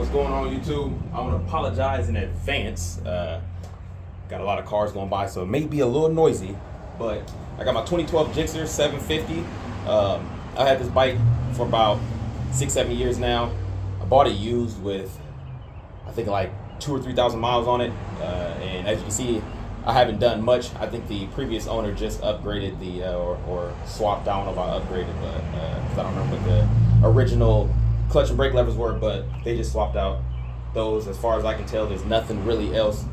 What's going on YouTube? I want to apologize in advance. Got a lot of cars going by, so it may be a little noisy, but I got my 2012 GSXR-750. I had this bike for about 6-7 years now. I bought it used with, I think, like 2,000 or 3,000 miles on it, and as you can see, I haven't done much. I think the previous owner just upgraded the or swapped out. I don't know about upgraded, but because I don't remember what the original clutch and brake levers were, but they just swapped out those. As far as I can tell, there's nothing really else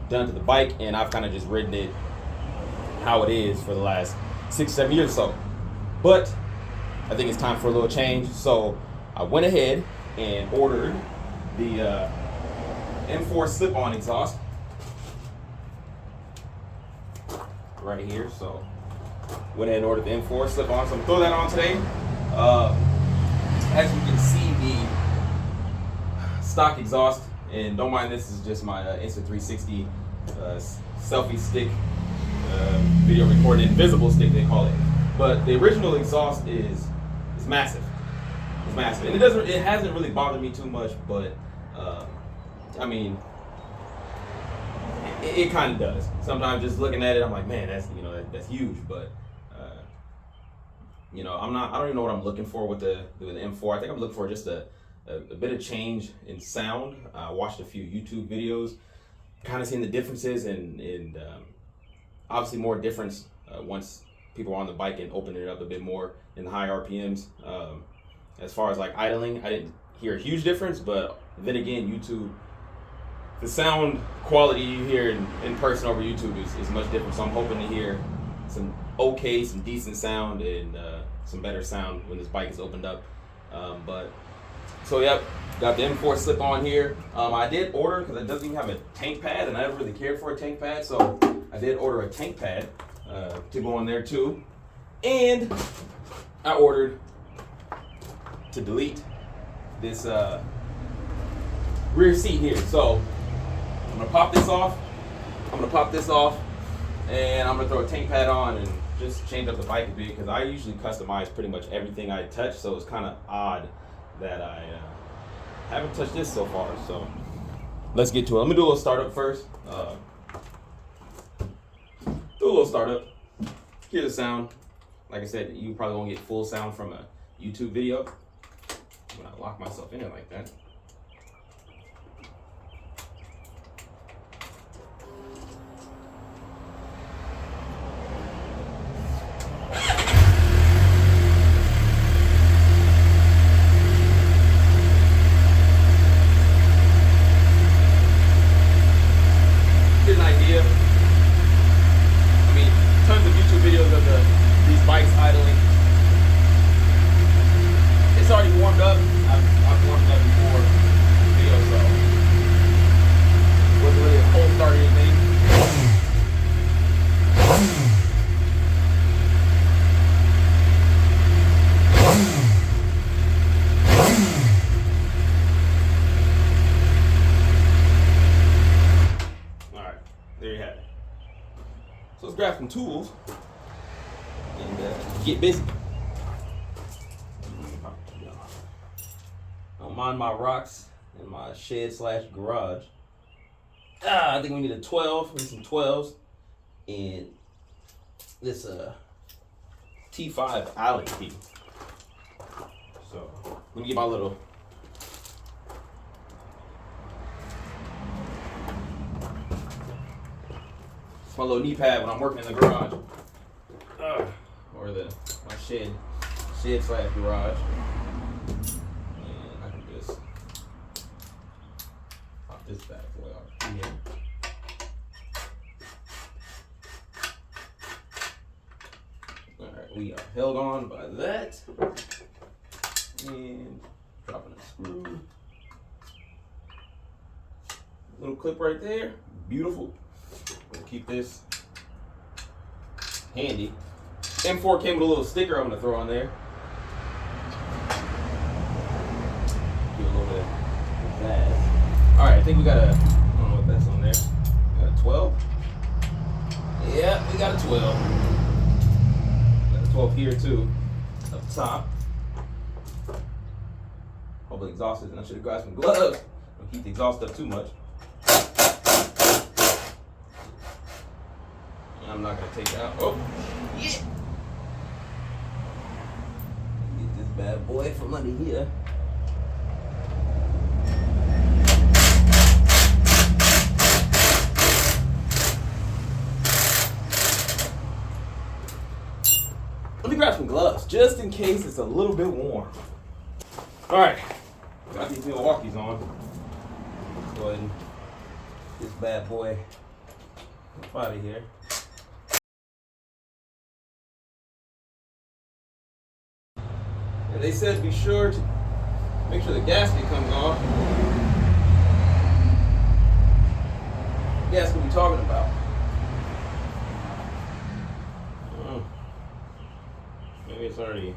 done to the bike, and I've kind of just ridden it how it is for the last 6-7 years or so. But I think it's time for a little change, so I went ahead and ordered the M4 slip-on exhaust right here. So went ahead and ordered the M4 slip-on, so I'm gonna throw that on today. As you can see, the stock exhaust, and don't mind this, is just my Insta360 selfie stick, video recording, invisible stick they call it. But the original exhaust is massive. It's massive, and it hasn't really bothered me too much, but I mean, it kind of does. Sometimes just looking at it, I'm like, man, that's huge. But I don't even know what I'm looking for with the M4. I think I'm looking for just a bit of change in sound. I watched a few YouTube videos, kind of seeing the differences, and obviously more difference once people are on the bike and opening it up a bit more in the high RPMs. As far as like idling, I didn't hear a huge difference, but then again, YouTube, the sound quality you hear in person over YouTube is much different. So I'm hoping to hear some decent sound and some better sound when this bike is opened up. So yep, got the M4 slip on here. I did order, because it doesn't even have a tank pad, and I never really cared for a tank pad, so I did order a tank pad to go on there too. And I ordered to delete this rear seat here. So I'm gonna pop this off. And I'm gonna throw a tank pad on and just change up the bike a bit, because I usually customize pretty much everything I touch. So it's kind of odd that I haven't touched this so far. So let's get to it. Let me do a little startup first. Do a little startup. Hear the sound. Like I said, you probably won't get full sound from a YouTube video when I lock myself in it like that. Get an idea. I mean, tons of YouTube videos of these bikes idling. It's already warmed up. I've warmed up before the video, so it wasn't really a cold start or anything. Alright, there you have it. So let's grab some tools and get busy. Don't mind my rocks in my shed/garage. I think we need a 12. We need some 12s and this T5 Allen key. So let me get my little knee pad when I'm working in the garage, or my shed/garage. This bad boy off here. Alright, we are held on by that. And dropping a screw. Little clip right there. Beautiful. We'll keep this handy. M4 came with a little sticker I'm going to throw on there. Do a little bit of that. Alright, I think we got I don't know what that's on there. We got a 12? Yeah, we got a 12. Got a 12 here too, up top. Hopefully exhausted, and I should have grabbed some gloves. Don't heat the exhaust up too much. I'm not gonna take it out. Oh, yeah. Get this bad boy from under here. Let me grab some gloves, just in case it's a little bit warm. All right, got these Milwaukee's on. Let's go ahead and get this bad boy out of here. And they said be sure to make sure the gasket comes off. What gasket we talking about? Maybe it's already.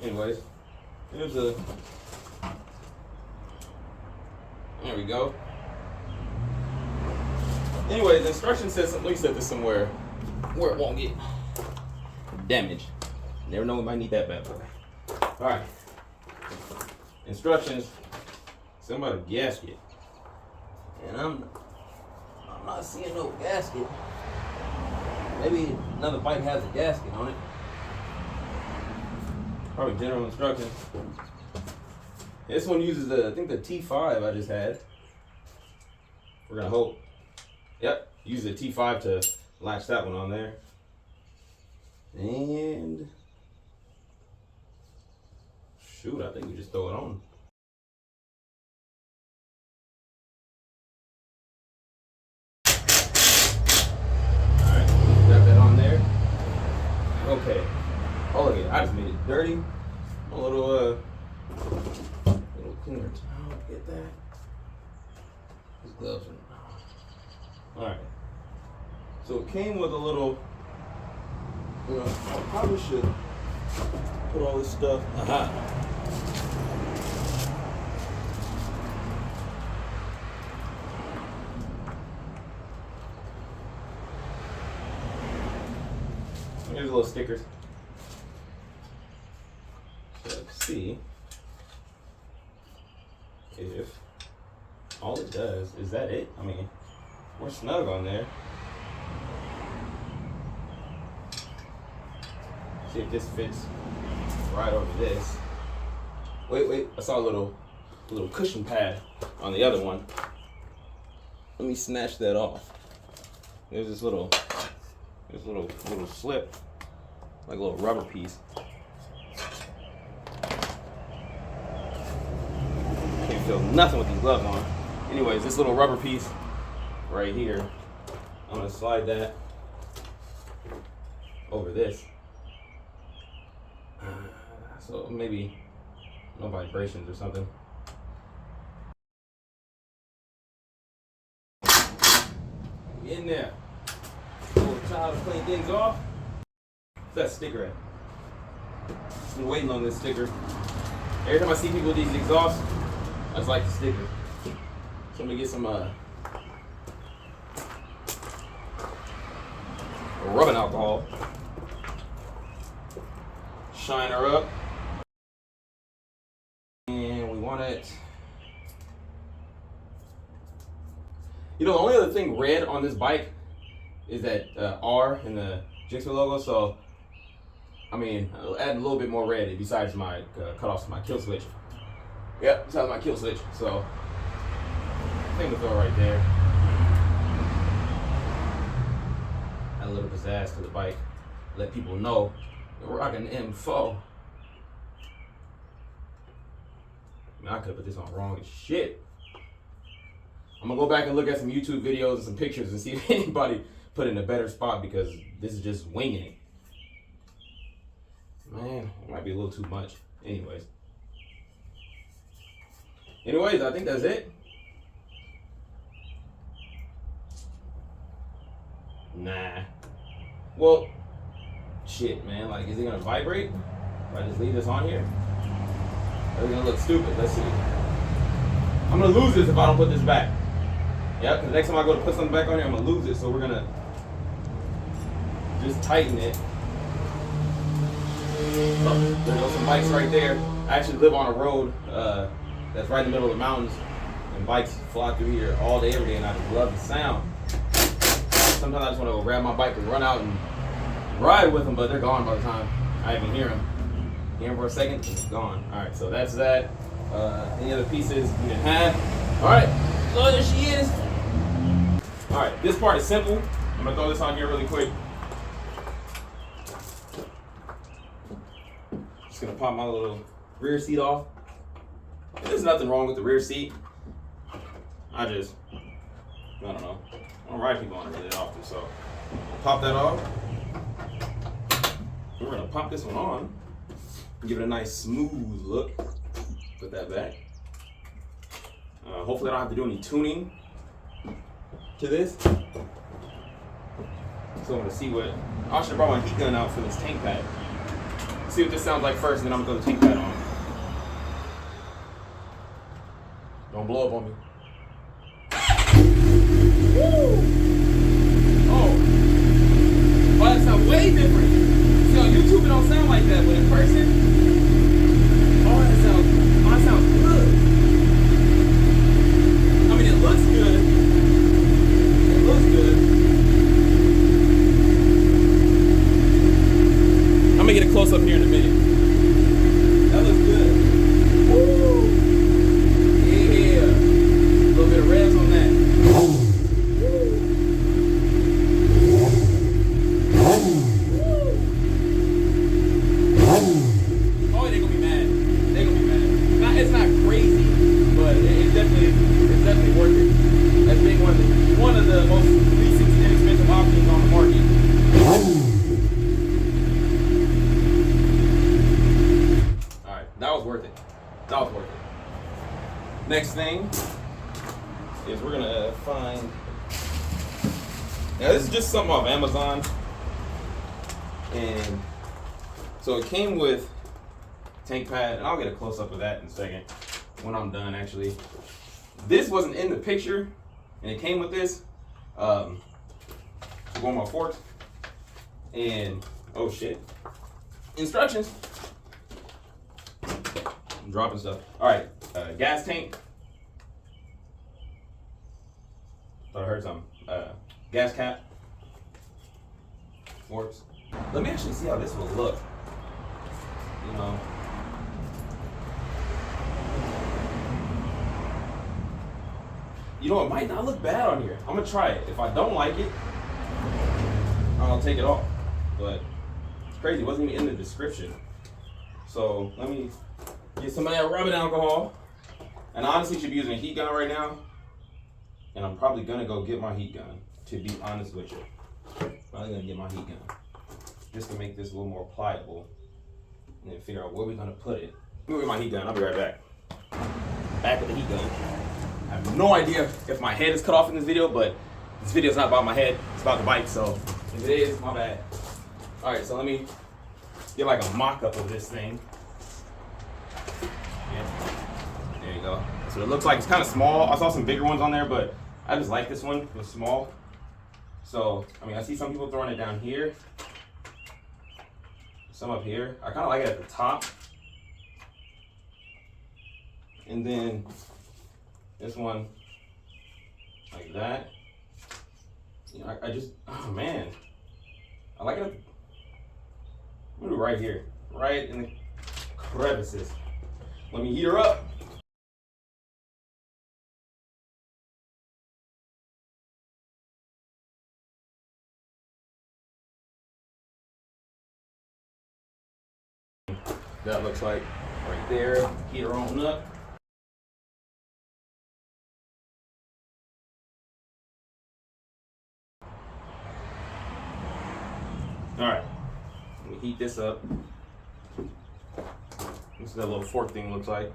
Anyways, there's a. There we go. Anyways, the instruction says, let me set this somewhere where it won't get damaged. Never know, we might need that bad boy. All right. Instructions. Something about a gasket. And I'm not seeing no gasket. Maybe another bike has a gasket on it. Probably general instructions. This one uses I think the T5 I just had. We're gonna hope. Yep, use the T5 to latch that one on there. And shoot, I think we just throw it on. Alright, got that on there. Okay. Oh look at it, I just made it dirty. A little cleaner towel, get that. These gloves are alright. So it came with a little, I probably should put all this stuff. Here's a little stickers. So let's see if all it does is that it. I mean, we're snug on there. See if this fits right over this. Wait, I saw a little cushion pad on the other one. Let me snatch that off. There's this little slip, like a little rubber piece. Can't feel nothing with these gloves on. Anyways, this little rubber piece right here, I'm gonna slide that over this. So maybe no vibrations or something. Get in there. Little towel to clean things off. Where's that sticker at? I've been waiting on this sticker. Every time I see people with these exhausts, I just like the sticker. So I'm gonna get some rubbing alcohol. Shine her up. And we want it. You know, the only other thing red on this bike is that R in the GSXR logo. So, I mean, I'll add a little bit more red besides my cutoffs to my kill switch. Yep, besides my kill switch. So, I think we'll throw it right there. Add a little pizzazz to the bike. Let people know we're rocking the M4. I mean, I could put this on wrong as shit. I'm gonna go back and look at some YouTube videos and some pictures and see if anybody put it in a better spot, because this is just winging it. Man, it might be a little too much. Anyways, I think that's it. Nah. Well, shit, man. Like, is it gonna vibrate if I just leave this on here? Or is it gonna look stupid? Let's see. I'm gonna lose this if I don't put this back. Yep, because next time I go to put something back on here, I'm gonna lose it. So we're gonna just tighten it. Oh, there goes some bikes right there. I actually live on a road that's right in the middle of the mountains, and bikes fly through here all day, every day, and I just love the sound. Sometimes I just want to grab my bike and run out and ride with them, but they're gone by the time I even hear them. Hear them for a second, and it's gone. All right, so that's that. Any other pieces we didn't have? All right, so there she is. All right, this part is simple. I'm gonna throw this on here really quick. Just gonna pop my little rear seat off. There's nothing wrong with the rear seat. I don't know. I don't ride people on it really often, so pop that off. We're gonna pop this one on, give it a nice smooth look. Put that back. Hopefully I don't have to do any tuning to this. So I'm gonna see what, I should have brought my heat gun out for this tank pad. See what this sounds like first, and then I'm gonna throw the tank pad on. Don't blow up on me. Woo! Oh, that sounds way different. See, on YouTube it don't sound like that, but in person, that sounds good. I mean, it looks good. It looks good. I'm gonna get a close up here in a minute. That looks good. Woo! Yeah. A little bit of revs on that. It's not crazy, but it's definitely worth it. That's being one of the most recent inexpensive options on the market. All right, that was worth it. That was worth it. Next thing is we're gonna find. Now this is just something off Amazon, and so it came with tank pad, and I'll get a close up of that in a second when I'm done. Actually, this wasn't in the picture, and it came with this one of my forks, and oh shit, instructions. I'm dropping stuff. All right, gas tank. Thought I heard something. Gas cap. Forks. Let me actually see how this will look. You know. You know, it might not look bad on here. I'm gonna try it. If I don't like it, I'll take it off. But it's crazy, it wasn't even in the description. So let me get some of that rubbing alcohol. And I honestly should be using a heat gun right now. And I'm probably gonna go get my heat gun, to be honest with you. Probably gonna get my heat gun. Just to make this a little more pliable. And then figure out where we're gonna put it. Let me get my heat gun, I'll be right back. Back with the heat gun. I have no idea if my head is cut off in this video, but this video is not about my head, it's about the bike, so if it is, my bad. All right, so let me get like a mock-up of this thing. Yeah. There you go. That's what it looks like. It's kind of small. I saw some bigger ones on there, but I just like this one. It's small. So, I mean, I see some people throwing it down here. Some up here. I kind of like it at the top. And then this one, like that. You know, I just, oh man. I like it. I'm gonna do right here, right in the crevices. Let me heat her up. That looks like right there. Heat her on up. All right, let me heat this up. This is what that little fork thing looks like.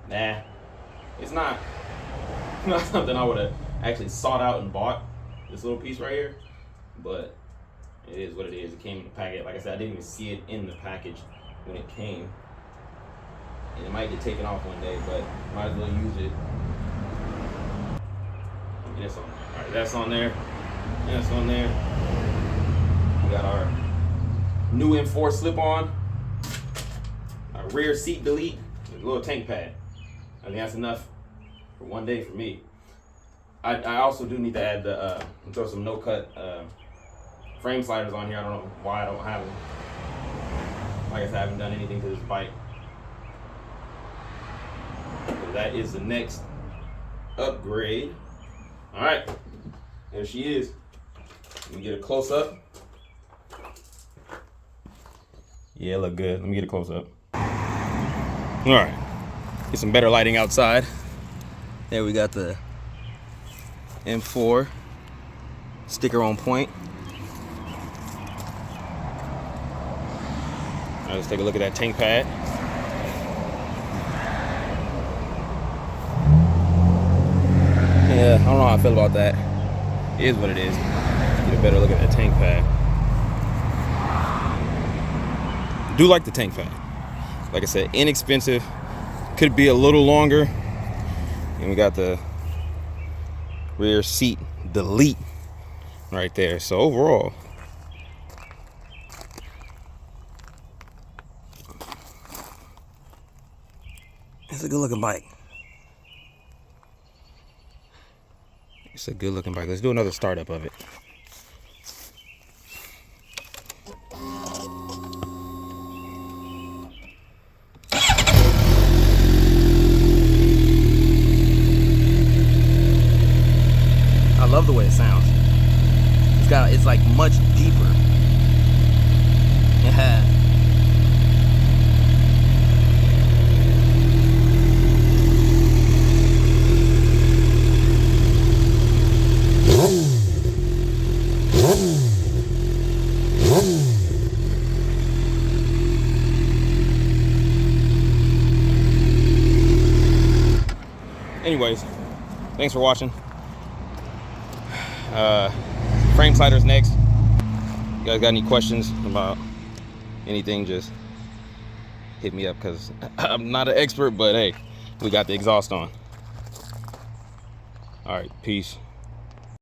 Nah, it's not something I would have actually sought out and bought, this little piece right here, but it is what it is. It came in the packet. Like I said, I didn't even see it in the package when it came. And it might get taken off one day, but might as well use it. This on. All right, that's on there. That's on there. We got our new M4 slip-on. Our rear seat delete. A little tank pad. I think that's enough for one day for me. I also do need to add the throw some no-cut frame sliders on here. I don't know why I don't have them. Like I said, I haven't done anything to this bike. So that is the next upgrade. All right, there she is. Let me get a close up. Yeah, look good. Let me get a close up. All right, get some better lighting outside. There we got the M4 sticker on point. All right, let's take a look at that tank pad. Yeah, I don't know how I feel about that. It is what it is. Get a better look at that tank pad. Do like the tank pad. Like I said, inexpensive. Could be a little longer. And we got the rear seat delete right there. So overall, it's a good looking bike. It's a good looking bike. Let's do another startup of it. I love the way it sounds. It's like much deeper. Yeah. Anyways, thanks for watching. Frame sliders next. You guys got any questions about anything, just hit me up, because I'm not an expert, but hey, we got the exhaust on. All right, peace.